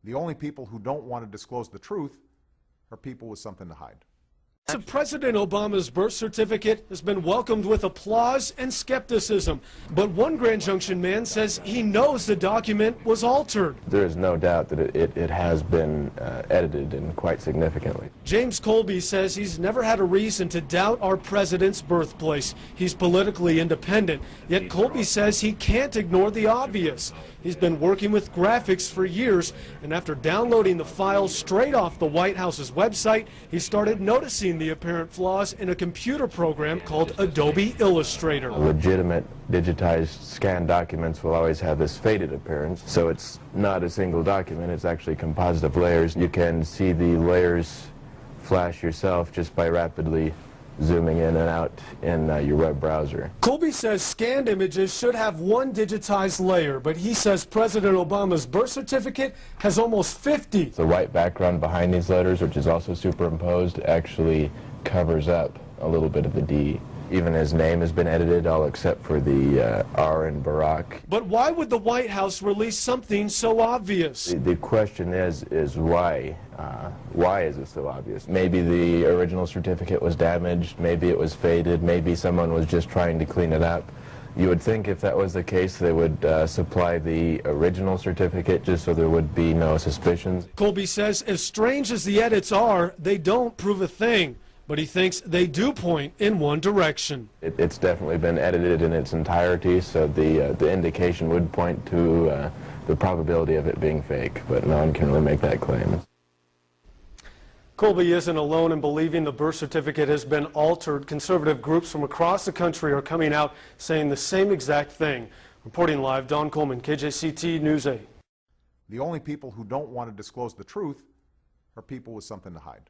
The only people who don't want to disclose the truth are people with something to hide. So President Obama's birth certificate has been welcomed with applause and skepticism. But one Grand Junction man says he knows the document was altered. There is no doubt that it has been edited and quite significantly. James Colby says he's never had a reason to doubt our president's birthplace. He's politically independent, yet Colby says he can't ignore the obvious. He's been working with graphics for years, and after downloading the files straight off the White House's website, he started noticing the apparent flaws in a computer program called Adobe Illustrator. Legitimate digitized scanned documents will always have this faded appearance, so it's not a single document, it's actually a composite of layers. You can see the layers flash yourself just by rapidly zooming in and out in your web browser. Colby says scanned images should have one digitized layer, but he says President Obama's birth certificate has almost 50. The white background behind these letters, which is also superimposed, actually covers up a little bit of the D. Even his name has been edited, all except for the R in Barack. But why would the White House release something so obvious? The question is why? Why is it so obvious? Maybe the original certificate was damaged, maybe it was faded, maybe someone was just trying to clean it up. You would think if that was the case, they would supply the original certificate just so there would be no suspicions. Colby says as strange as the edits are, they don't prove a thing. But he thinks they do point in one direction. It's definitely been edited in its entirety, so the indication would point to the probability of it being fake, but no one can really make that claim. Colby isn't alone in believing the birth certificate has been altered. Conservative groups from across the country are coming out saying the same exact thing. Reporting live, Don Coleman, KJCT News 8. The only people who don't want to disclose the truth are people with something to hide.